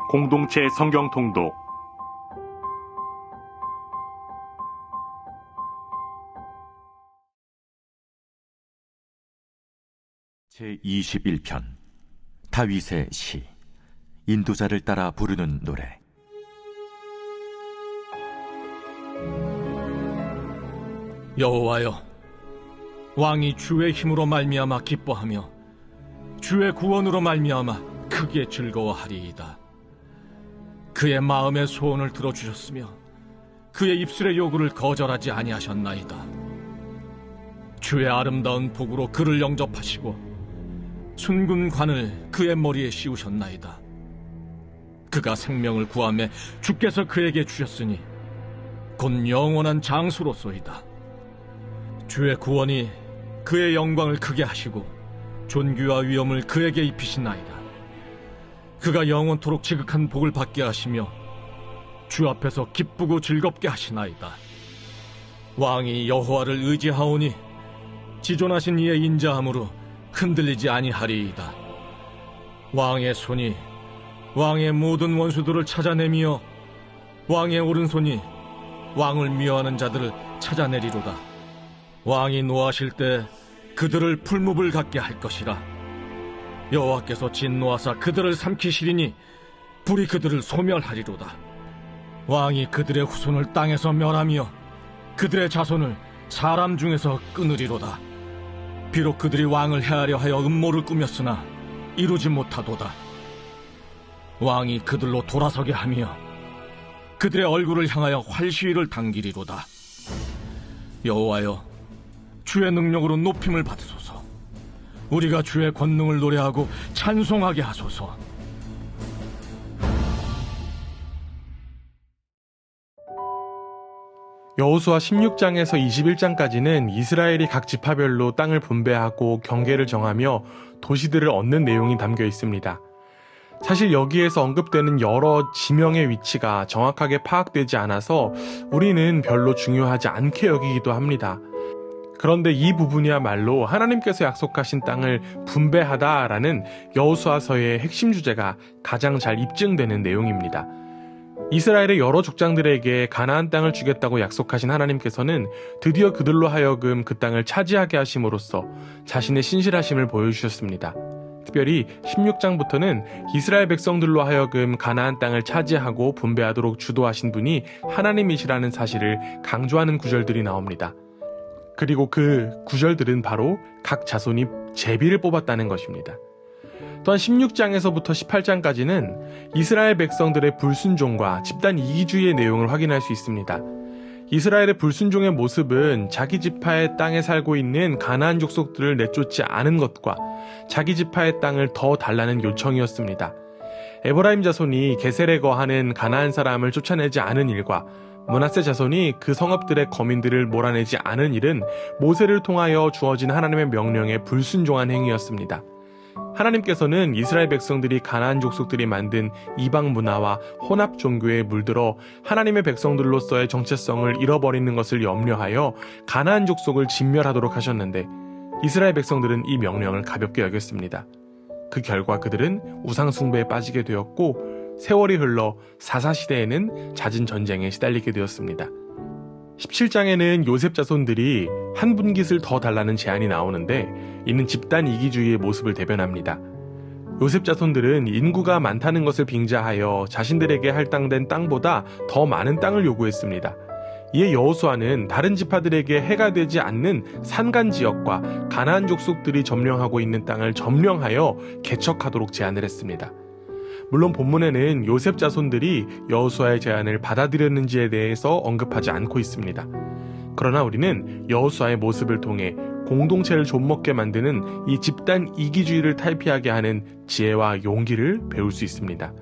공동체 성경 통독 제21편 다윗의 시 인도자를 따라 부르는 노래. 여호와여, 왕이 주의 힘으로 말미암아 기뻐하며 주의 구원으로 말미암아 크게 즐거워하리이다. 그의 마음의 소원을 들어주셨으며 그의 입술의 요구를 거절하지 아니하셨나이다. 주의 아름다운 복으로 그를 영접하시고 순군 관을 그의 머리에 씌우셨나이다. 그가 생명을 구하매 주께서 그에게 주셨으니 곧 영원한 장수로소이다. 주의 구원이 그의 영광을 크게 하시고 존귀와 위엄을 그에게 입히시나이다. 그가 영원토록 지극한 복을 받게 하시며 주 앞에서 기쁘고 즐겁게 하시나이다. 왕이 여호와를 의지하오니 지존하신 이의 인자함으로 흔들리지 아니하리이다. 왕의 손이 왕의 모든 원수들을 찾아내며 왕의 오른손이 왕을 미워하는 자들을 찾아내리로다. 왕이 노하실 때 그들을 풀무불 같게 할 것이라. 여호와께서 진노하사 그들을 삼키시리니 불이 그들을 소멸하리로다. 왕이 그들의 후손을 땅에서 멸하며 그들의 자손을 사람 중에서 끊으리로다. 비록 그들이 왕을 해하려 하여 음모를 꾸몄으나 이루지 못하도다. 왕이 그들로 돌아서게 하며 그들의 얼굴을 향하여 활시위를 당기리로다. 여호와여, 주의 능력으로 높임을 받으소서. 우리가 주의 권능을 노래하고 찬송하게 하소서. 여호수아 16장에서 21장까지는 이스라엘이 각 지파별로 땅을 분배하고 경계를 정하며 도시들을 얻는 내용이 담겨 있습니다. 사실 여기에서 언급되는 여러 지명의 위치가 정확하게 파악되지 않아서 우리는 별로 중요하지 않게 여기기도 합니다. 그런데 이 부분이야말로 하나님께서 약속하신 땅을 분배하다라는 여호수아서의 핵심 주제가 가장 잘 입증되는 내용입니다. 이스라엘의 여러 족장들에게 가나안 땅을 주겠다고 약속하신 하나님께서는 드디어 그들로 하여금 그 땅을 차지하게 하심으로써 자신의 신실하심을 보여주셨습니다. 특별히 16장부터는 이스라엘 백성들로 하여금 가나안 땅을 차지하고 분배하도록 주도하신 분이 하나님이시라는 사실을 강조하는 구절들이 나옵니다. 그리고 그 구절들은 바로 각 자손이 제비를 뽑았다는 것입니다. 또한 16장에서부터 18장까지는 이스라엘 백성들의 불순종과 집단 이기주의의 내용을 확인할 수 있습니다. 이스라엘의 불순종의 모습은 자기 지파의 땅에 살고 있는 가나안 족속들을 내쫓지 않은 것과 자기 지파의 땅을 더 달라는 요청이었습니다. 에브라임 자손이 게셀에 거하는 가나안 사람을 쫓아내지 않은 일과 므낫세 자손이 그 성읍들의 거민들을 몰아내지 않은 일은 모세를 통하여 주어진 하나님의 명령에 불순종한 행위였습니다. 하나님께서는 이스라엘 백성들이 가나안 족속들이 만든 이방 문화와 혼합 종교에 물들어 하나님의 백성들로서의 정체성을 잃어버리는 것을 염려하여 가나안 족속을 진멸하도록 하셨는데 이스라엘 백성들은 이 명령을 가볍게 여겼습니다. 그 결과 그들은 우상 숭배에 빠지게 되었고 세월이 흘러 사사시대에는 잦은 전쟁에 시달리게 되었습니다. 17장에는 요셉 자손들이 한 분깃을 더 달라는 제안이 나오는데 이는 집단 이기주의의 모습을 대변합니다. 요셉 자손들은 인구가 많다는 것을 빙자하여 자신들에게 할당된 땅보다 더 많은 땅을 요구했습니다. 이에 여호수아는 다른 지파들에게 해가 되지 않는 산간 지역과 가나안 족속들이 점령하고 있는 땅을 점령하여 개척하도록 제안을 했습니다. 물론 본문에는 요셉 자손들이 여호수아의 제안을 받아들였는지에 대해서 언급하지 않고 있습니다. 그러나 우리는 여호수아의 모습을 통해 공동체를 좀먹게 만드는 이 집단 이기주의를 탈피하게 하는 지혜와 용기를 배울 수 있습니다.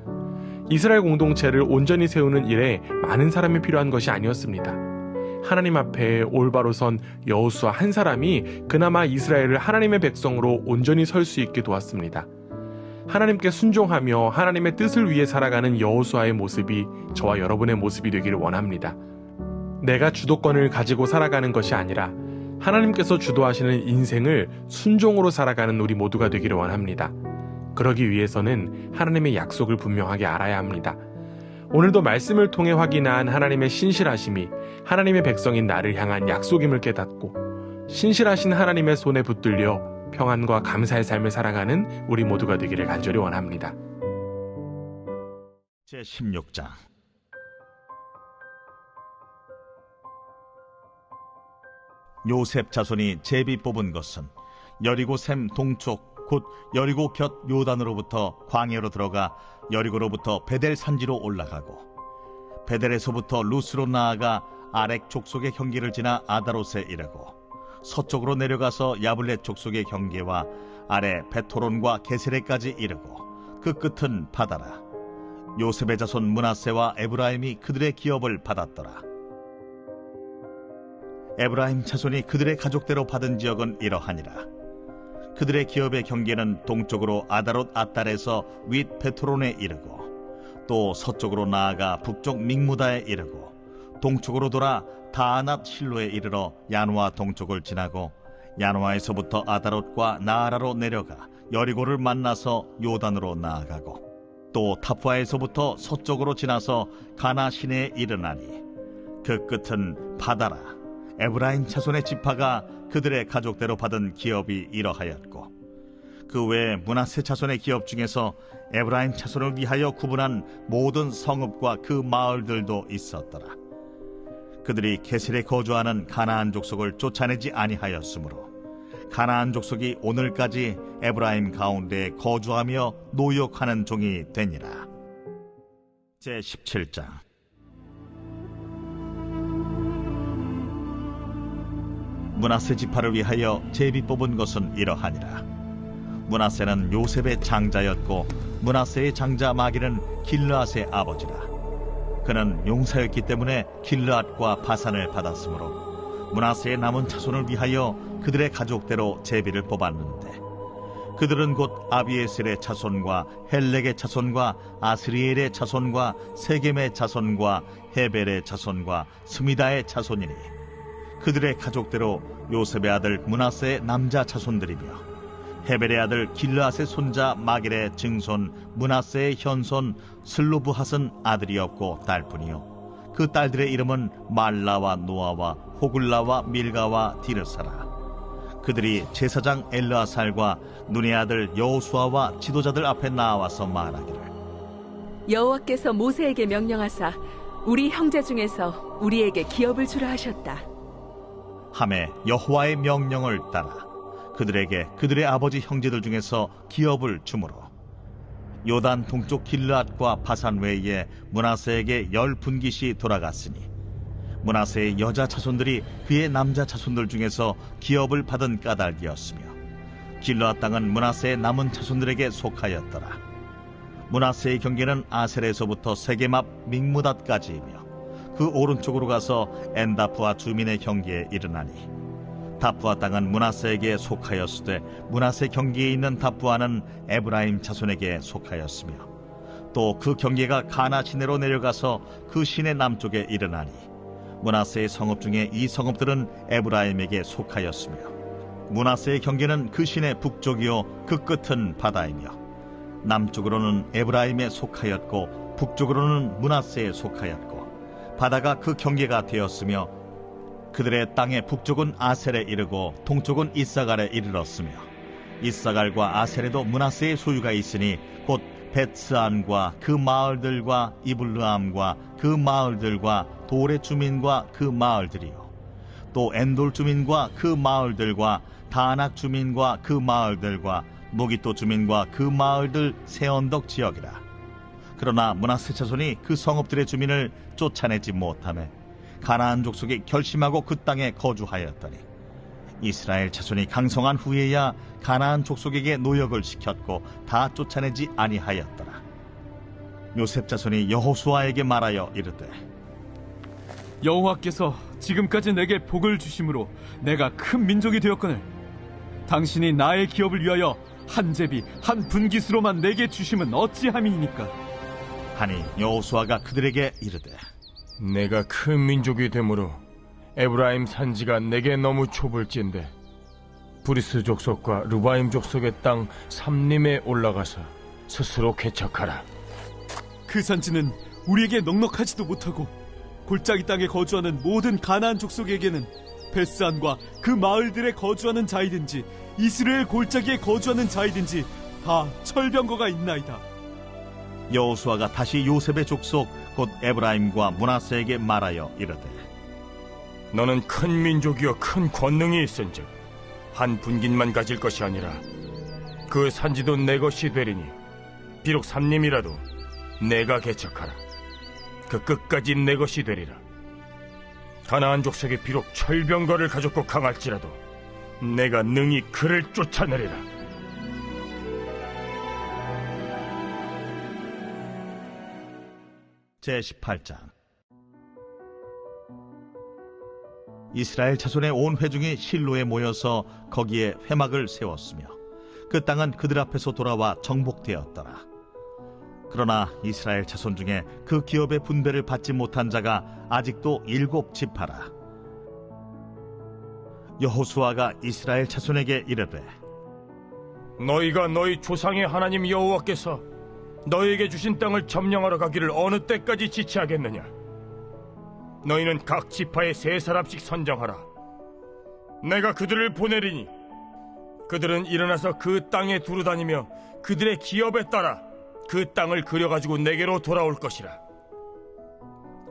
이스라엘 공동체를 온전히 세우는 일에 많은 사람이 필요한 것이 아니었습니다. 하나님 앞에 올바로 선 여호수아 한 사람이 그나마 이스라엘을 하나님의 백성으로 온전히 설 수 있게 도왔습니다. 하나님께 순종하며 하나님의 뜻을 위해 살아가는 여호수아의 모습이 저와 여러분의 모습이 되기를 원합니다. 내가 주도권을 가지고 살아가는 것이 아니라 하나님께서 주도하시는 인생을 순종으로 살아가는 우리 모두가 되기를 원합니다. 그러기 위해서는 하나님의 약속을 분명하게 알아야 합니다. 오늘도 말씀을 통해 확인한 하나님의 신실하심이 하나님의 백성인 나를 향한 약속임을 깨닫고 신실하신 하나님의 손에 붙들려 평안과 감사의 삶을 살아가는 우리 모두가 되기를 간절히 원합니다. 제16장 요셉 자손이 제비 뽑은 것은 여리고 샘 동쪽 곧 여리고 곁 요단으로부터 광야로 들어가 여리고로부터 베델 산지로 올라가고 베델에서부터 루스로 나아가 아렉 족속의 경계를 지나 아다롯에 이르고 서쪽으로 내려가서 야블렛 족속의 경계와 아래 베토론과 게세레까지 이르고 그 끝은 바다라. 요셉의 자손 므낫세와 에브라임이 그들의 기업을 받았더라. 에브라임 자손이 그들의 가족대로 받은 지역은 이러하니라. 그들의 기업의 경계는 동쪽으로 아다롯 아달에서 윗 베토론에 이르고 또 서쪽으로 나아가 북쪽 믹무다에 이르고 동쪽으로 돌아 다아낫 실로에 이르러 야누아 동쪽을 지나고 야누아에서부터 아다롯과 나아라로 내려가 여리고를 만나서 요단으로 나아가고 또 타푸아에서부터 서쪽으로 지나서 가나 시내에 이르나니 그 끝은 바다라. 에브라임 자손의 지파가 그들의 가족대로 받은 기업이 이러하였고 그 외에 므낫세 자손의 기업 중에서 에브라임 자손을 위하여 구분한 모든 성읍과 그 마을들도 있었더라. 그들이 게셀에 거주하는 가나안 족속을 쫓아내지 아니하였으므로 가나안 족속이 오늘까지 에브라임 가운데에 거주하며 노역하는 종이 되니라. 제17장 므낫세 지파를 위하여 제비 뽑은 것은 이러하니라. 므낫세는 요셉의 장자였고 므낫세의 장자 마기는 길르앗의 아버지라. 그는 용사였기 때문에 길르앗과 바산을 받았으므로 므낫세의 남은 자손을 위하여 그들의 가족대로 제비를 뽑았는데 그들은 곧 아비에셀의 자손과 헬렉의 자손과 아스리엘의 자손과 세겜의 자손과 헤벨의 자손과 스미다의 자손이니 그들의 가족대로 요셉의 아들 므낫세의 남자 자손들이며 헤벨의 아들 길르앗의 손자 마길의 증손 므낫세의 현손 슬로브핫은 아들이 없고 딸뿐이요 그 딸들의 이름은 말라와 노아와 호글라와 밀가와 디르사라. 그들이 제사장 엘르아살과 눈의 아들 여호수아와 지도자들 앞에 나와서 말하기를 여호와께서 모세에게 명령하사 우리 형제 중에서 우리에게 기업을 주라 하셨다. 하매 여호와의 명령을 따라 그들에게 그들의 아버지 형제들 중에서 기업을 주므로 요단 동쪽 길르앗과 바산 외에 므낫세에게 10분깃이 돌아갔으니 므낫세의 여자 자손들이 그의 남자 자손들 중에서 기업을 받은 까닭이었으며 길르앗 땅은 므낫세의 남은 자손들에게 속하였더라. 므낫세의 경계는 아셀에서부터 세겜 앞 믹무닷까지이며 그 오른쪽으로 가서 엔다프와 주민의 경계에 이르나니 다프아 땅은 므낫세에게 속하였으되 므낫세 경계에 있는 다프아는 에브라임 자손에게 속하였으며 또 그 경계가 가나 시내로 내려가서 그 시내 남쪽에 이르나니 므낫세의 성읍 중에 이 성읍들은 에브라임에게 속하였으며 므낫세의 경계는 그 시내 북쪽이요 그 끝은 바다이며 남쪽으로는 에브라임에 속하였고 북쪽으로는 므낫세에 속하였고 바다가 그 경계가 되었으며 그들의 땅의 북쪽은 아셀에 이르고 동쪽은 이사갈에 이르렀으며 이사갈과 아셀에도 므낫세의 소유가 있으니 곧 벳스안과 그 마을들과 이블르암과 그 마을들과 돌의 주민과 그 마을들이요 또 엔돌 주민과 그 마을들과 다낙 주민과 그 마을들과 무기토 주민과 그 마을들 세 언덕 지역이라. 그러나 므낫세 자손이 그 성읍들의 주민을 쫓아내지 못하며 가나안 족속이 결심하고 그 땅에 거주하였더니 이스라엘 자손이 강성한 후에야 가나안 족속에게 노역을 시켰고 다 쫓아내지 아니하였더라. 요셉 자손이 여호수아에게 말하여 이르되 여호와께서 지금까지 내게 복을 주심으로 내가 큰 민족이 되었거늘 당신이 나의 기업을 위하여 한 제비 한 분깃으로만 내게 주심은 어찌함이니까. 하니 여호수아가 그들에게 이르되 내가 큰 민족이 되므로 에브라임 산지가 내게 너무 좁을진데 브리스 족속과 르바임 족속의 땅 삼림에 올라가서 스스로 개척하라. 그 산지는 우리에게 넉넉하지도 못하고 골짜기 땅에 거주하는 모든 가나안 족속에게는 베스안과 그 마을들에 거주하는 자이든지 이스라엘 골짜기에 거주하는 자이든지 다 철병거가 있나이다. 여호수아가 다시 요셉의 족속 곧 에브라임과 므낫세에게 말하여 이르되 너는 큰 민족이요 큰 권능이 있은즉 한 분깃만 가질 것이 아니라 그 산지도 내 것이 되리니 비록 삼림이라도 내가 개척하라. 그 끝까지 내 것이 되리라. 가나안 족속이 비록 철병거를 가졌고 강할지라도 내가 능히 그를 쫓아내리라. 제18장 이스라엘 자손의 온 회중이 실로에 모여서 거기에 회막을 세웠으며 그 땅은 그들 앞에서 돌아와 정복되었더라. 그러나 이스라엘 자손 중에 그 기업의 분배를 받지 못한 자가 아직도 7지파라. 여호수아가 이스라엘 자손에게 이르되 너희가 너희 조상의 하나님 여호와께서 너희에게 주신 땅을 점령하러 가기를 어느 때까지 지체하겠느냐? 너희는 각 지파에 3사람씩 선정하라. 내가 그들을 보내리니 그들은 일어나서 그 땅에 두루다니며 그들의 기업에 따라 그 땅을 그려가지고 내게로 돌아올 것이라.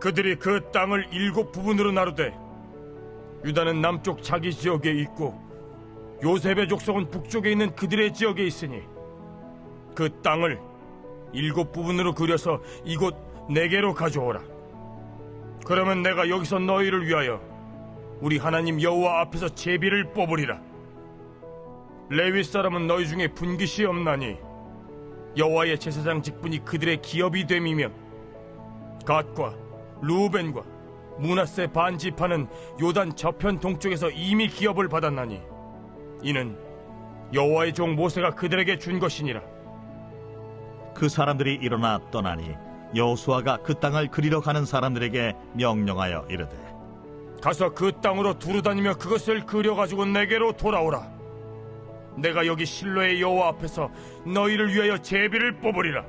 그들이 그 땅을 7부분으로 나누되 유다는 남쪽 자기 지역에 있고 요셉의 족속은 북쪽에 있는 그들의 지역에 있으니 그 땅을 7부분으로 그려서 이곳 내게로 가져오라. 그러면 내가 여기서 너희를 위하여 우리 하나님 여호와 앞에서 제비를 뽑으리라. 레위 사람은 너희 중에 분깃이 없나니 여호와의 제사장 직분이 그들의 기업이 됨이며 갓과 루벤과 므낫세 반 지파는 요단 저편 동쪽에서 이미 기업을 받았나니 이는 여호와의 종 모세가 그들에게 준 것이니라. 그 사람들이 일어나 떠나니 여호수아가 그 땅을 그리러 가는 사람들에게 명령하여 이르되 가서 그 땅으로 두루다니며 그것을 그려가지고 내게로 돌아오라. 내가 여기 실로의 여호와 앞에서 너희를 위하여 제비를 뽑으리라.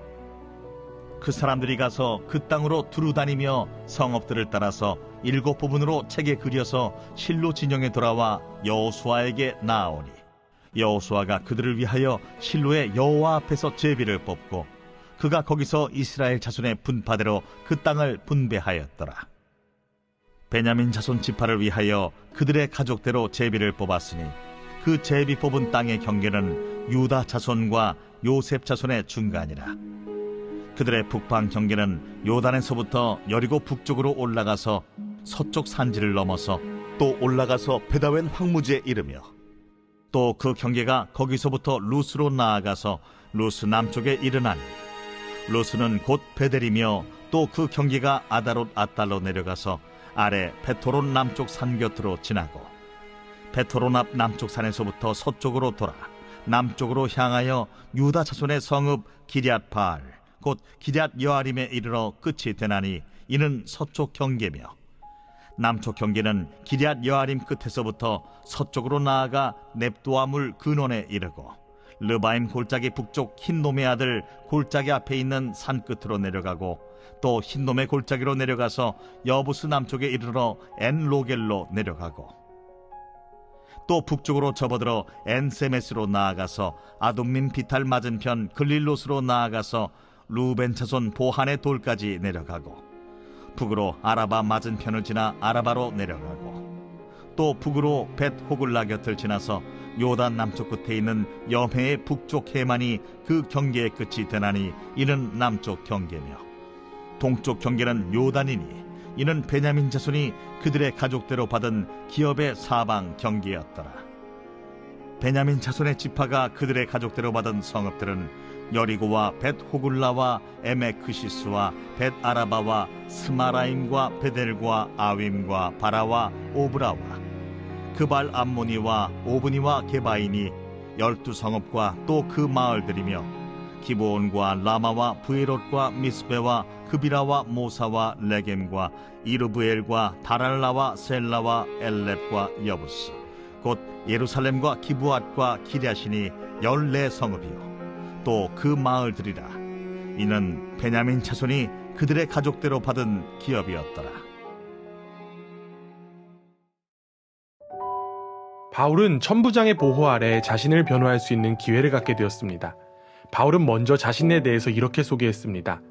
그 사람들이 가서 그 땅으로 두루다니며 성읍들을 따라서 7부분으로 책에 그려서 실로 진영에 돌아와 여호수아에게 나아오니 여호수아가 그들을 위하여 실로의 여호와 앞에서 제비를 뽑고 그가 거기서 이스라엘 자손의 분파대로 그 땅을 분배하였더라. 베냐민 자손 지파를 위하여 그들의 가족대로 제비를 뽑았으니 그 제비 뽑은 땅의 경계는 유다 자손과 요셉 자손의 중간이라. 그들의 북방 경계는 요단에서부터 여리고 북쪽으로 올라가서 서쪽 산지를 넘어서 또 올라가서 베다웬 황무지에 이르며 또 그 경계가 거기서부터 루스로 나아가서 루스 남쪽에 이르나니 루스는 곧 베델이며 또 그 경계가 아다롯 아달로 내려가서 아래 베토론 남쪽 산 곁으로 지나고 베토론 앞 남쪽 산에서부터 서쪽으로 돌아 남쪽으로 향하여 유다 자손의 성읍 기럇 바알 곧 기럇 여아림에 이르러 끝이 되나니 이는 서쪽 경계며 남쪽 경계는 기럇 여아림 끝에서부터 서쪽으로 나아가 넵도아물 근원에 이르고 르바임 골짜기 북쪽 흰놈의 아들 골짜기 앞에 있는 산 끝으로 내려가고 또 흰놈의 골짜기로 내려가서 여부스 남쪽에 이르러 엔로겔로 내려가고 또 북쪽으로 접어들어 엔세메스로 나아가서 아둠민 비탈 맞은편 글릴롯으로 나아가서 루벤 자손 보한의 돌까지 내려가고 북으로 아라바 맞은편을 지나 아라바로 내려가고 또 북으로 벳 호글라 곁을 지나서 요단 남쪽 끝에 있는 염해의 북쪽 해만이 그 경계의 끝이 되나니 이는 남쪽 경계며 동쪽 경계는 요단이니 이는 베냐민 자손이 그들의 가족대로 받은 기업의 사방 경계였더라. 베냐민 자손의 지파가 그들의 가족대로 받은 성읍들은 여리고와 벳 호글라와 에메크시스와 벳 아라바와 스마라임과 베델과 아윈과 바라와 오브라와 그발 암모니와 오브니와 게바인이 12성읍과 또 그 마을들이며 기브온과 라마와 브에롯과 미스베와 그비라와 모사와 레겜과 이르브엘과 다랄라와 셀라와 엘렙과 여부스 곧 예루살렘과 기브앗과 기랴신이 14성읍이요 또 그 마을들이라. 이는 베냐민 자손이 그들의 가족대로 받은 기업이었더라. 바울은 천부장의 보호 아래 자신을 변호할 수 있는 기회를 갖게 되었습니다. 바울은 먼저 자신에 대해서 이렇게 소개했습니다.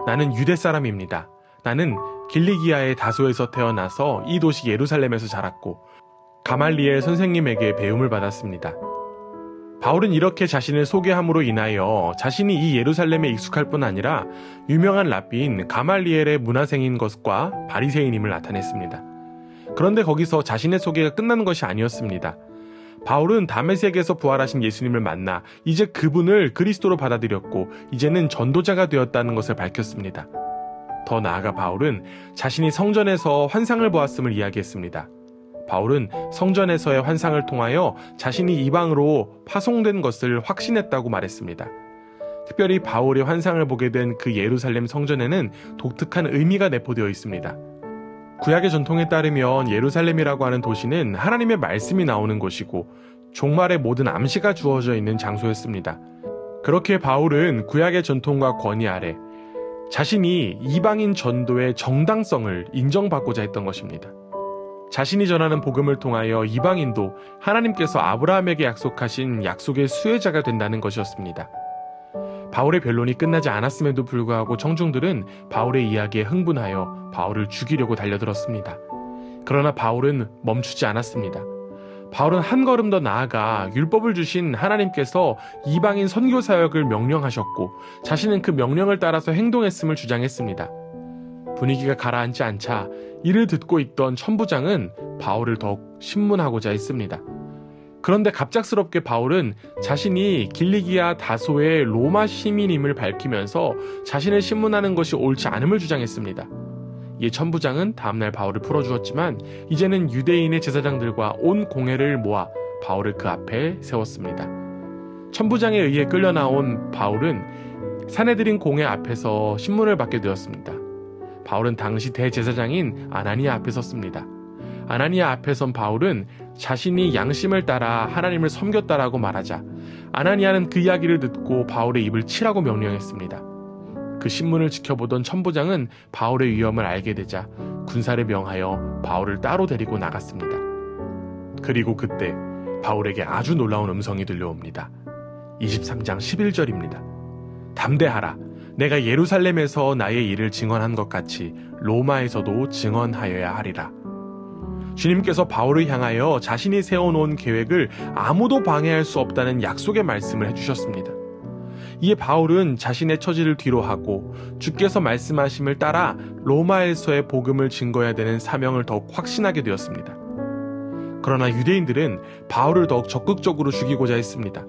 나는 유대 사람입니다. 나는 길리기아의 다소에서 태어나서 이 도시 예루살렘에서 자랐고 가말리엘 선생님에게 배움을 받았습니다. 바울은 이렇게 자신을 소개함으로 인하여 자신이 이 예루살렘에 익숙할 뿐 아니라 유명한 랍비인 가말리엘의 문화생인 것과 바리새인임을 나타냈습니다. 그런데 거기서 자신의 소개가 끝나는 것이 아니었습니다. 바울은 다메섹에서 부활하신 예수님을 만나 이제 그분을 그리스도로 받아들였고 이제는 전도자가 되었다는 것을 밝혔습니다. 더 나아가 바울은 자신이 성전에서 환상을 보았음을 이야기했습니다. 바울은 성전에서의 환상을 통하여 자신이 이방으로 파송된 것을 확신했다고 말했습니다. 특별히 바울의 환상을 보게 된 그 예루살렘 성전에는 독특한 의미가 내포되어 있습니다. 구약의 전통에 따르면 예루살렘이라고 하는 도시는 하나님의 말씀이 나오는 곳이고 종말의 모든 암시가 주어져 있는 장소였습니다. 그렇게 바울은 구약의 전통과 권위 아래 자신이 이방인 전도의 정당성을 인정받고자 했던 것입니다. 자신이 전하는 복음을 통하여 이방인도 하나님께서 아브라함에게 약속하신 약속의 수혜자가 된다는 것이었습니다. 바울의 변론이 끝나지 않았음에도 불구하고 청중들은 바울의 이야기에 흥분하여 바울을 죽이려고 달려들었습니다. 그러나 바울은 멈추지 않았습니다. 바울은 한 걸음 더 나아가 율법을 주신 하나님께서 이방인 선교 사역을 명령하셨고 자신은 그 명령을 따라서 행동했음을 주장했습니다. 분위기가 가라앉지 않자 이를 듣고 있던 천부장은 바울을 더욱 신문하고자 했습니다. 그런데 갑작스럽게 바울은 자신이 길리기아 다소의 로마 시민임을 밝히면서 자신을 신문하는 것이 옳지 않음을 주장했습니다. 이에 천부장은 다음날 바울을 풀어주었지만 이제는 유대인의 제사장들과 온 공회를 모아 바울을 그 앞에 세웠습니다. 천부장에 의해 끌려나온 바울은 사내들인 공회 앞에서 신문을 받게 되었습니다. 바울은 당시 대제사장인 아나니아 앞에 섰습니다. 아나니아 앞에 선 바울은 자신이 양심을 따라 하나님을 섬겼다라고 말하자 아나니아는 그 이야기를 듣고 바울의 입을 치라고 명령했습니다. 그 신문을 지켜보던 천부장은 바울의 위험을 알게 되자 군사를 명하여 바울을 따로 데리고 나갔습니다. 그리고 그때 바울에게 아주 놀라운 음성이 들려옵니다. 23장 11절입니다. 담대하라. 내가 예루살렘에서 나의 일을 증언한 것 같이 로마에서도 증언하여야 하리라. 주님께서 바울을 향하여 자신이 세워놓은 계획을 아무도 방해할 수 없다는 약속의 말씀을 해주셨습니다. 이에 바울은 자신의 처지를 뒤로하고 주께서 말씀하심을 따라 로마에서의 복음을 증거해야 되는 사명을 더욱 확신하게 되었습니다. 그러나 유대인들은 바울을 더욱 적극적으로 죽이고자 했습니다.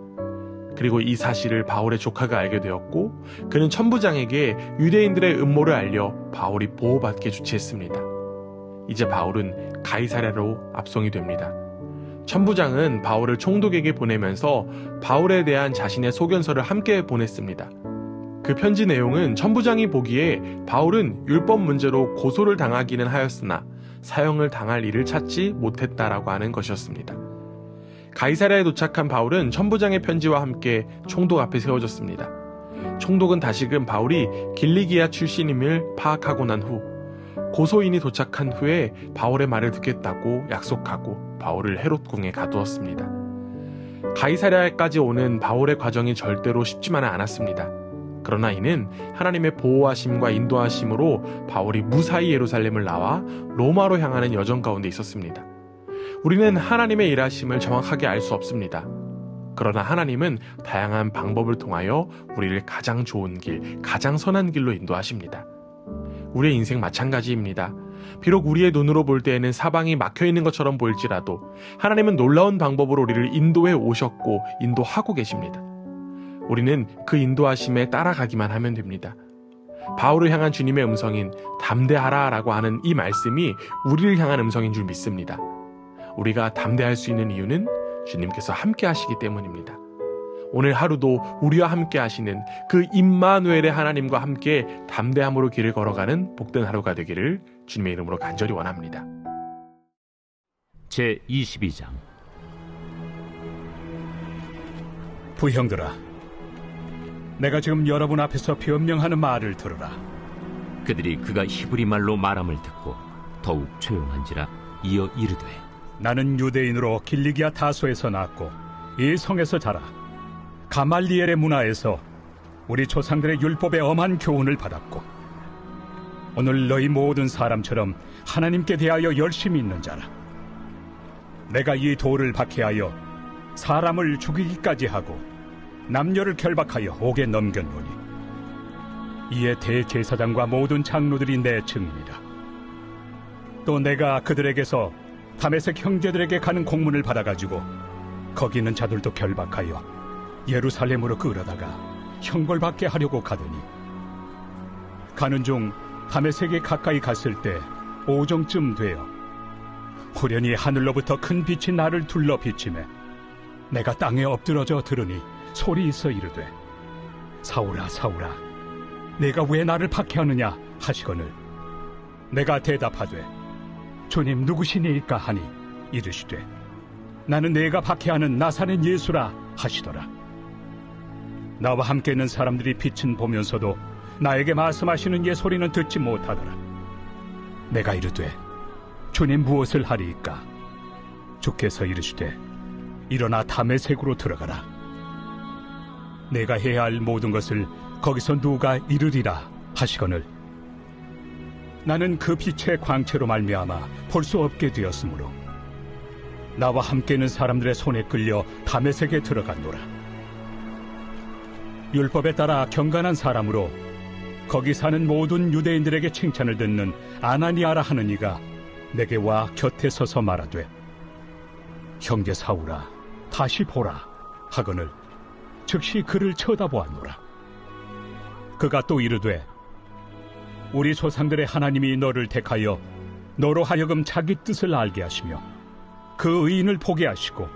그리고 이 사실을 바울의 조카가 알게 되었고 그는 천부장에게 유대인들의 음모를 알려 바울이 보호받게 주치했습니다. 이제 바울은 가이사랴로 압송이 됩니다. 천부장은 바울을 총독에게 보내면서 바울에 대한 자신의 소견서를 함께 보냈습니다. 그 편지 내용은 천부장이 보기에 바울은 율법 문제로 고소를 당하기는 하였으나 사형을 당할 일을 찾지 못했다라고 하는 것이었습니다. 가이사랴에 도착한 바울은 천부장의 편지와 함께 총독 앞에 세워졌습니다. 총독은 다시금 바울이 길리기아 출신임을 파악하고 난 후 고소인이 도착한 후에 바울의 말을 듣겠다고 약속하고 바울을 헤롯궁에 가두었습니다. 가이사랴에까지 오는 바울의 과정이 절대로 쉽지만은 않았습니다. 그러나 이는 하나님의 보호하심과 인도하심으로 바울이 무사히 예루살렘을 나와 로마로 향하는 여정 가운데 있었습니다. 우리는 하나님의 일하심을 정확하게 알 수 없습니다. 그러나 하나님은 다양한 방법을 통하여 우리를 가장 좋은 길, 가장 선한 길로 인도하십니다. 우리의 인생 마찬가지입니다. 비록 우리의 눈으로 볼 때에는 사방이 막혀있는 것처럼 보일지라도 하나님은 놀라운 방법으로 우리를 인도해 오셨고 인도하고 계십니다. 우리는 그 인도하심에 따라가기만 하면 됩니다. 바울을 향한 주님의 음성인 담대하라 라고 하는 이 말씀이 우리를 향한 음성인 줄 믿습니다. 우리가 담대할 수 있는 이유는 주님께서 함께 하시기 때문입니다. 오늘 하루도 우리와 함께 하시는 그 임마누엘의 하나님과 함께 담대함으로 길을 걸어가는 복된 하루가 되기를 주님의 이름으로 간절히 원합니다. 제22장 부형들아, 내가 지금 여러분 앞에서 변명하는 말을 들으라. 그들이 그가 히브리 말로 말함을 듣고 더욱 조용한지라 이어 이르되 나는 유대인으로 길리기아 다소에서 낳았고 이 성에서 자라 가말리엘의 문화에서 우리 조상들의 율법의 엄한 교훈을 받았고 오늘 너희 모든 사람처럼 하나님께 대하여 열심히 있는 자라. 내가 이 돌을 박해하여 사람을 죽이기까지 하고 남녀를 결박하여 옥에 넘겼노니 이에 대제사장과 모든 장로들이 내 증인이라. 또 내가 그들에게서 다메섹 형제들에게 가는 공문을 받아가지고 거기 있는 자들도 결박하여 예루살렘으로 끌어다가 형벌받게 하려고 가더니 가는 중 다메섹에 가까이 갔을 때 오정쯤 되어 후련히 하늘로부터 큰 빛이 나를 둘러 비치매 내가 땅에 엎드러져 들으니 소리 있어 이르되 사울아 사울아 내가 왜 나를 박해하느냐 하시거늘 내가 대답하되 주님 누구시니이까 하니 이르시되 나는 내가 박해하는 나사렛 예수라 하시더라. 나와 함께 있는 사람들이 빛은 보면서도 나에게 말씀하시는 예 소리는 듣지 못하더라. 내가 이르되 주님 무엇을 하리이까? 주께서 이르시되 일어나 다메섹으로 들어가라. 내가 해야 할 모든 것을 거기서 누가 이르리라 하시거늘 나는 그 빛의 광채로 말미암아 볼 수 없게 되었으므로 나와 함께 있는 사람들의 손에 끌려 다메섹에 들어갔노라. 율법에 따라 경건한 사람으로 거기 사는 모든 유대인들에게 칭찬을 듣는 아나니아라 하는 이가 내게 와 곁에 서서 말하되 형제 사울아 다시 보라 하거늘 즉시 그를 쳐다보았노라. 그가 또 이르되 우리 조상들의 하나님이 너를 택하여 너로 하여금 자기 뜻을 알게 하시며 그 의인을 보게 하시고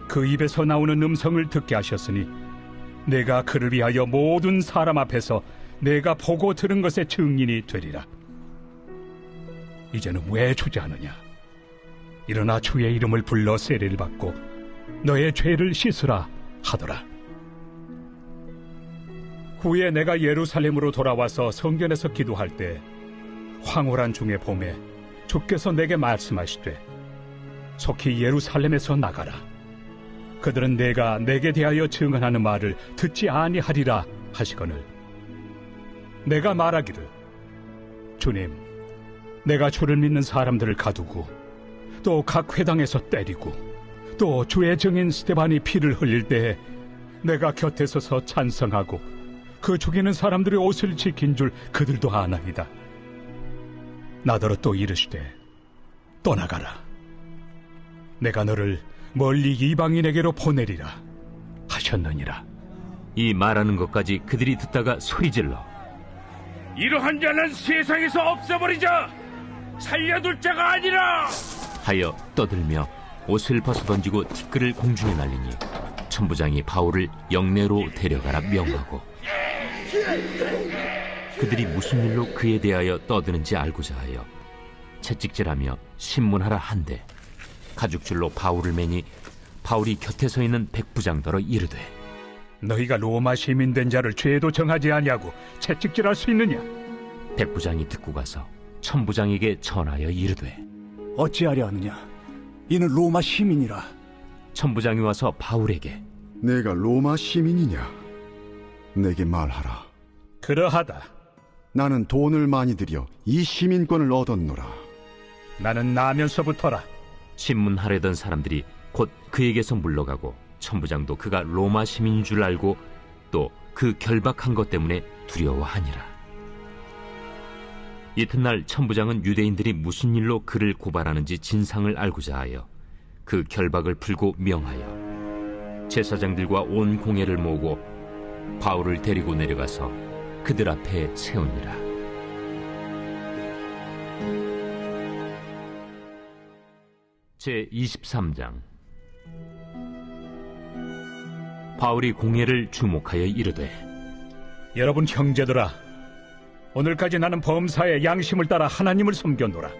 그 입에서 나오는 음성을 듣게 하셨으니 내가 그를 위하여 모든 사람 앞에서 내가 보고 들은 것의 증인이 되리라. 이제는 왜 주저하느냐? 일어나 주의 이름을 불러 세례를 받고 너의 죄를 씻으라 하더라. 후에 내가 예루살렘으로 돌아와서 성전에서 기도할 때 황홀한 중에 봄에 주께서 내게 말씀하시되 속히 예루살렘에서 나가라. 그들은 내가 내게 대하여 증언하는 말을 듣지 아니하리라 하시거늘 내가 말하기를 주님 내가 주를 믿는 사람들을 가두고 또 각 회당에서 때리고 또 주의 증인 스데반이 피를 흘릴 때에 내가 곁에 서서 찬성하고 그 죽이는 사람들의 옷을 지킨 줄 그들도 아나이다. 나더러 또 이르시되 떠나가라. 내가 너를 멀리 이방인에게로 보내리라 하셨느니라. 이 말하는 것까지 그들이 듣다가 소리질러 이러한 자는 세상에서 없애버리자. 살려둘 자가 아니라 하여 떠들며 옷을 벗어던지고 티끌을 공중에 날리니 천부장이 바울을 영내로 데려가라 명하고 그들이 무슨 일로 그에 대하여 떠드는지 알고자 하여 채찍질하며 신문하라 한데 가죽줄로 바울을 매니 바울이 곁에 서 있는 백부장더러 이르되 너희가 로마 시민 된 자를 죄도 정하지 아니하고 채찍질할 수 있느냐? 백부장이 듣고 가서 천부장에게 전하여 이르되 어찌하려 하느냐? 이는 로마 시민이라. 천부장이 와서 바울에게 내가 로마 시민이냐? 내게 말하라. 그러하다. 나는 돈을 많이 들여 이 시민권을 얻었노라. 나는 나면서부터라. 신문하려던 사람들이 곧 그에게서 물러가고 천부장도 그가 로마 시민인 줄 알고 또 그 결박한 것 때문에 두려워하니라. 이튿날 천부장은 유대인들이 무슨 일로 그를 고발하는지 진상을 알고자 하여 그 결박을 풀고 명하여 제사장들과 온 공회를 모으고 바울을 데리고 내려가서 그들 앞에 세우니라. 제23장. 바울이 공회를 주목하여 이르되 여러분 형제들아, 오늘까지 나는 범사의 양심을 따라 하나님을 섬겼노라.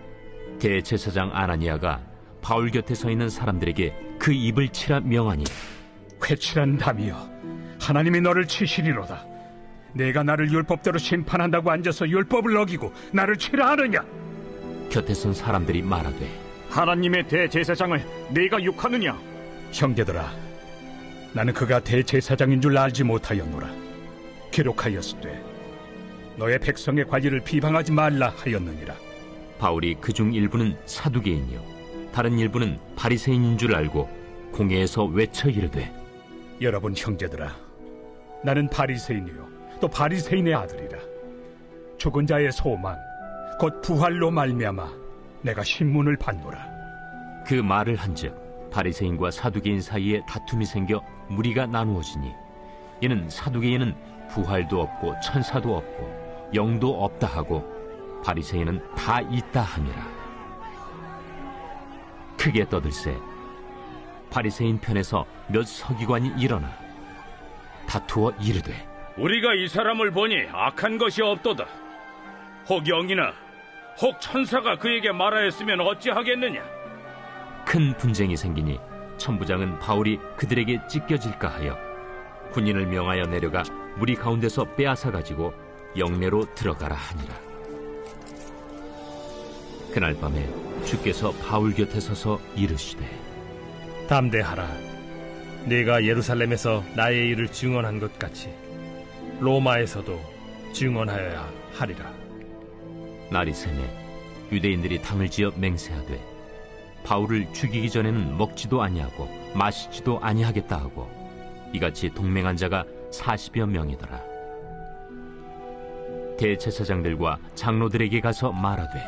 대제사장 아나니아가 바울 곁에 서 있는 사람들에게 그 입을 치라 명하니 회칠한 담이여, 하나님이 너를 치시리로다. 내가 나를 율법대로 심판한다고 앉아서 율법을 어기고 나를 치라 하느냐? 곁에 선 사람들이 말하되 하나님의 대제사장을 네가 욕하느냐? 형제들아, 나는 그가 대제사장인 줄 알지 못하였노라. 기록하였으되 너의 백성의 관리를 비방하지 말라 하였느니라. 바울이 그중 일부는 사두개인이요 다른 일부는 바리새인인 줄 알고 공회에서 외쳐 이르되 여러분 형제들아, 나는 바리새인이요 또 바리새인의 아들이라. 죽은 자의 소망 곧 부활로 말미암아 내가 신문을 받노라. 그 말을 한즉 바리새인과 사두개인 사이에 다툼이 생겨 무리가 나누어지니 이는 사두개인은 부활도 없고 천사도 없고 영도 없다 하고 바리새인은 다 있다 함이라. 크게 떠들세 바리새인 편에서 몇 서기관이 일어나 다투어 이르되 우리가 이 사람을 보니 악한 것이 없도다. 혹 영이나 혹 천사가 그에게 말하였으면 어찌하겠느냐? 큰 분쟁이 생기니 천부장은 바울이 그들에게 찢겨질까 하여 군인을 명하여 내려가 무리 가운데서 빼앗아 가지고 영내로 들어가라 하니라. 그날 밤에 주께서 바울 곁에 서서 이르시되 담대하라. 네가 예루살렘에서 나의 일을 증언한 것 같이 로마에서도 증언하여야 하리라. 날이 새매 유대인들이 당을 지어 맹세하되 바울을 죽이기 전에는 먹지도 아니하고 마시지도 아니하겠다 하고 이같이 동맹한 자가 40여 명이더라. 대제사장들과 장로들에게 가서 말하되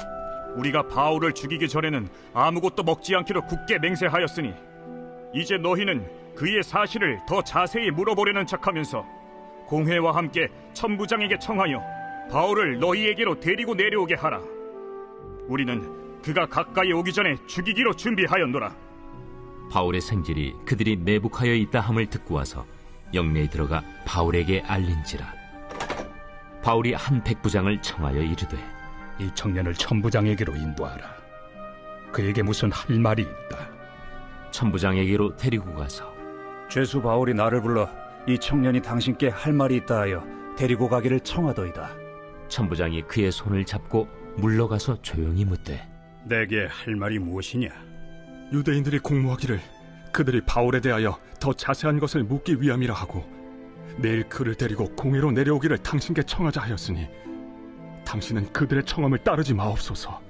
우리가 바울을 죽이기 전에는 아무것도 먹지 않기로 굳게 맹세하였으니 이제 너희는 그의 사실을 더 자세히 물어보려는 척하면서 공회와 함께 천부장에게 청하여 바울을 너희에게로 데리고 내려오게 하라. 우리는 그가 가까이 오기 전에 죽이기로 준비하였노라. 바울의 생질이 그들이 매복하여 있다 함을 듣고 와서 영내에 들어가 바울에게 알린지라. 바울이 한 백부장을 청하여 이르되 이 청년을 천부장에게로 인도하라. 그에게 무슨 할 말이 있다. 천부장에게로 데리고 가서 죄수 바울이 나를 불러 이 청년이 당신께 할 말이 있다 하여 데리고 가기를 청하더이다. 천부장이 그의 손을 잡고 물러가서 조용히 묻되 내게 할 말이 무엇이냐? 유대인들이 공모하기를 그들이 바울에 대하여 더 자세한 것을 묻기 위함이라 하고 내일 그를 데리고 공회로 내려오기를 당신께 청하자 하였으니 당신은 그들의 청함을 따르지 마옵소서.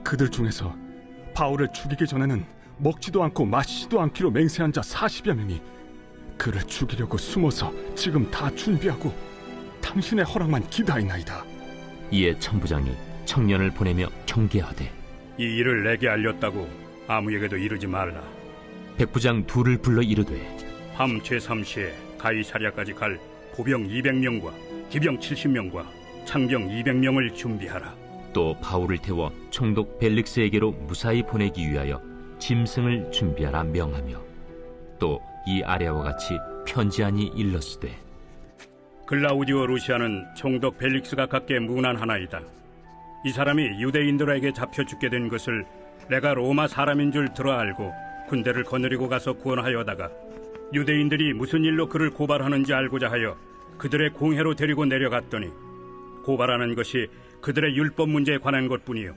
그들 중에서 바울을 죽이기 전에는 먹지도 않고 마시지도 않기로 맹세한 자 40여 명이 그를 죽이려고 숨어서 지금 다 준비하고 당신의 허락만 기다리나이다. 이에 천부장이 청년을 보내며 경계하되 이 일을 내게 알렸다고 아무에게도 이르지 말라. 백부장 둘을 불러 이르되 밤 제3시에 가이사랴까지 갈 보병 200명과 기병 70명과 창병 200명을 준비하라. 또 바울을 태워 총독 벨릭스에게로 무사히 보내기 위하여 짐승을 준비하라 명하며 또 이 아래와 같이 편지하니 일렀으되 글라우디오 루시아는 총독 벨릭스가 갖게 문안하나이다. 이 사람이 유대인들에게 잡혀 죽게 된 것을 내가 로마 사람인 줄 들어 알고 군대를 거느리고 가서 구원하여다가 유대인들이 무슨 일로 그를 고발하는지 알고자 하여 그들의 공회로 데리고 내려갔더니 고발하는 것이 그들의 율법 문제에 관한 것뿐이요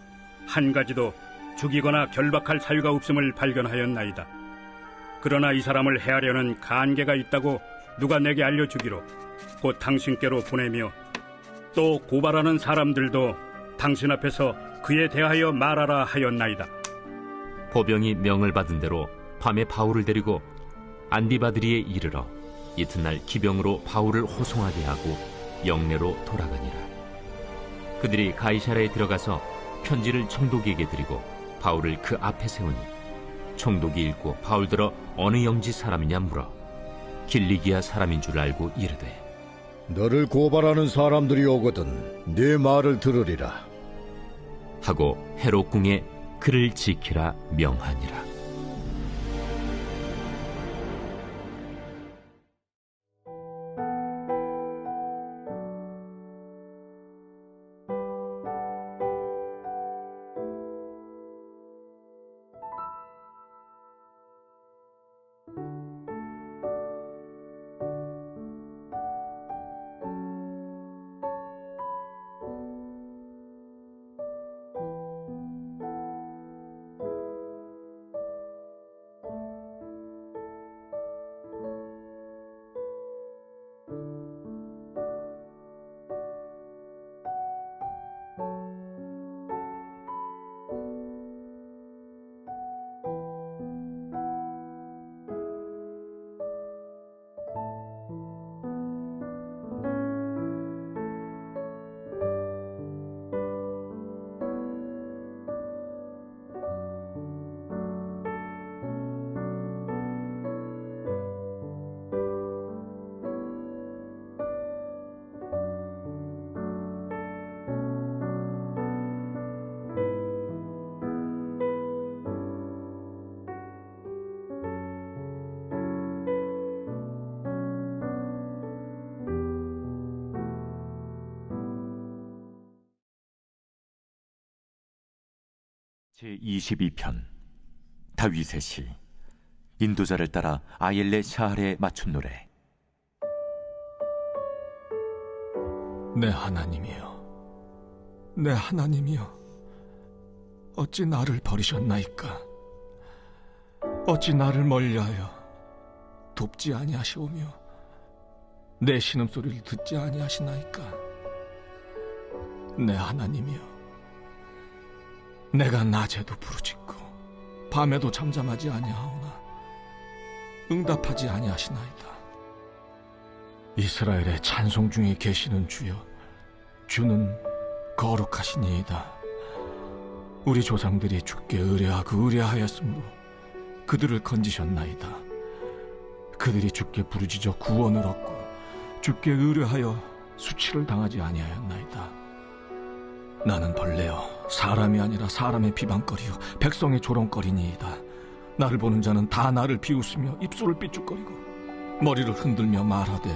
한 가지도 죽이거나 결박할 사유가 없음을 발견하였나이다. 그러나 이 사람을 해하려는 간계가 있다고 누가 내게 알려주기로 곧 당신께로 보내며 또 고발하는 사람들도 당신 앞에서 그에 대하여 말하라 하였나이다. 보병이 명을 받은 대로 밤에 바울을 데리고 안디바드리에 이르러 이튿날 기병으로 바울을 호송하게 하고 영내로 돌아가니라. 그들이 가이사랴에 들어가서 편지를 총독에게 드리고 바울을 그 앞에 세우니 총독이 읽고 바울더러 어느 영지 사람이냐 물어 길리기아 사람인 줄 알고 이르되 너를 고발하는 사람들이 오거든 네 말을 들으리라 하고 헤롯 궁에 그를 지키라 명하니라. 제22편 다윗의 시. 인도자를 따라 아옐레 샤할에 맞춘 노래. 내 하나님이여, 내 하나님이여, 어찌 나를 버리셨나이까? 어찌 나를 멀리하여 돕지 아니하시오며 내 신음소리를 듣지 아니하시나이까? 내 하나님이여, 내가 낮에도 부르짖고 밤에도 잠잠하지 아니하오나 응답하지 아니하시나이다. 이스라엘의 찬송 중에 계시는 주여, 주는 거룩하시니이다. 우리 조상들이 주께 의뢰하였으므로 그들을 건지셨나이다. 그들이 주께 부르짖어 구원을 얻고 주께 의뢰하여 수치를 당하지 아니하였나이다. 나는 벌레여 사람이 아니라 사람의 비방거리요 백성의 조롱거리니이다. 나를 보는 자는 다 나를 비웃으며 입술을 삐죽거리고 머리를 흔들며 말하되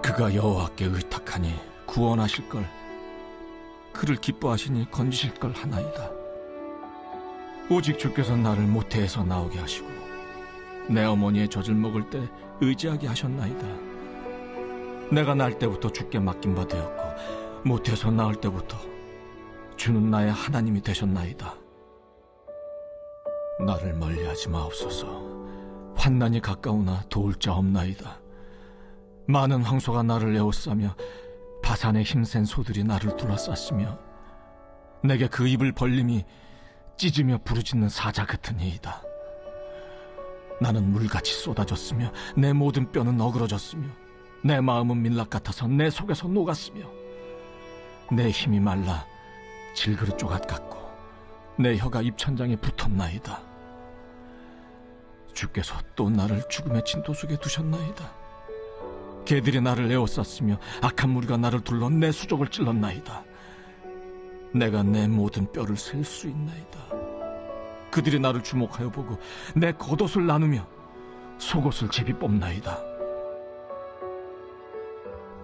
그가 여호와께 의탁하니 구원하실 걸, 그를 기뻐하시니 건지실 걸 하나이다. 오직 주께서 나를 모태에서 나오게 하시고 내 어머니의 젖을 먹을 때 의지하게 하셨나이다. 내가 날 때부터 주께 맡긴 바 되었고 모태에서 나올 때부터 주는 나의 하나님이 되셨나이다. 나를 멀리하지 마옵소서. 환난이 가까우나 도울 자 없나이다. 많은 황소가 나를 에워싸며 바산의 힘센 소들이 나를 둘러쌌으며 내게 그 입을 벌림이 찢으며 부르짖는 사자 같으니이다. 나는 물같이 쏟아졌으며 내 모든 뼈는 어그러졌으며 내 마음은 밀랍 같아서 내 속에서 녹았으며 내 힘이 말라 질그릇 조각 같고 내 혀가 입천장에 붙었나이다. 주께서 또 나를 죽음의 진토 속에 두셨나이다. 개들이 나를 에워쌌으며 악한 무리가 나를 둘러 내 수족을 찔렀나이다. 내가 내 모든 뼈를 셀 수 있나이다. 그들이 나를 주목하여 보고 내 겉옷을 나누며 속옷을 제비 뽑나이다.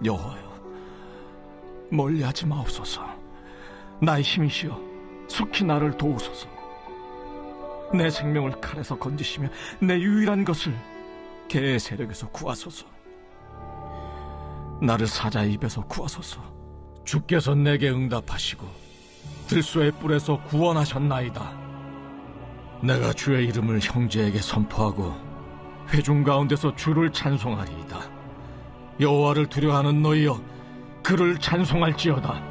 여호와여, 멀리하지 마옵소서. 나의 힘이시여 속히 나를 도우소서. 내 생명을 칼에서 건지시며 내 유일한 것을 개의 세력에서 구하소서. 나를 사자의 입에서 구하소서. 주께서 내게 응답하시고 들소의 뿔에서 구원하셨나이다. 내가 주의 이름을 형제에게 선포하고 회중 가운데서 주를 찬송하리이다. 여호와를 두려워하는 너희여, 그를 찬송할지어다.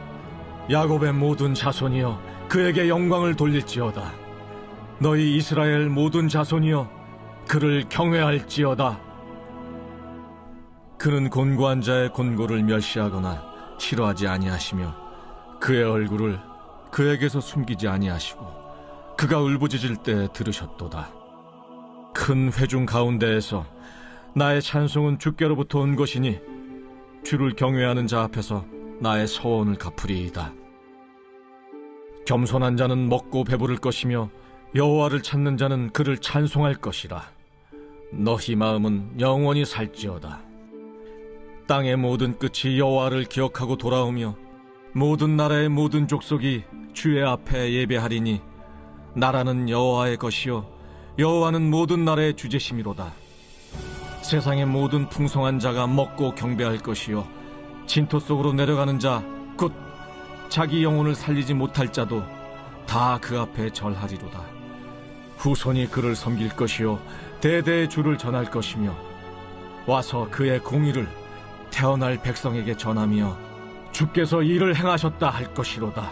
야곱의 모든 자손이여, 그에게 영광을 돌릴지어다. 너희 이스라엘 모든 자손이여, 그를 경외할지어다. 그는 곤고한 자의 곤고를 멸시하거나 싫어하지 아니하시며 그의 얼굴을 그에게서 숨기지 아니하시고 그가 울부짖을 때 들으셨도다. 큰 회중 가운데에서 나의 찬송은 주께로부터 온 것이니 주를 경외하는 자 앞에서 나의 서원을 갚으리이다. 겸손한 자는 먹고 배부를 것이며 여호와를 찾는 자는 그를 찬송할 것이라. 너희 마음은 영원히 살지어다. 땅의 모든 끝이 여호와를 기억하고 돌아오며 모든 나라의 모든 족속이 주의 앞에 예배하리니 나라는 여호와의 것이요 여호와는 모든 나라의 주제심이로다. 세상의 모든 풍성한 자가 먹고 경배할 것이요 진토 속으로 내려가는 자 곧 자기 영혼을 살리지 못할 자도 다 그 앞에 절하리로다. 후손이 그를 섬길 것이요 대대의 주를 전할 것이며 와서 그의 공의를 태어날 백성에게 전하며 주께서 이를 행하셨다 할 것이로다.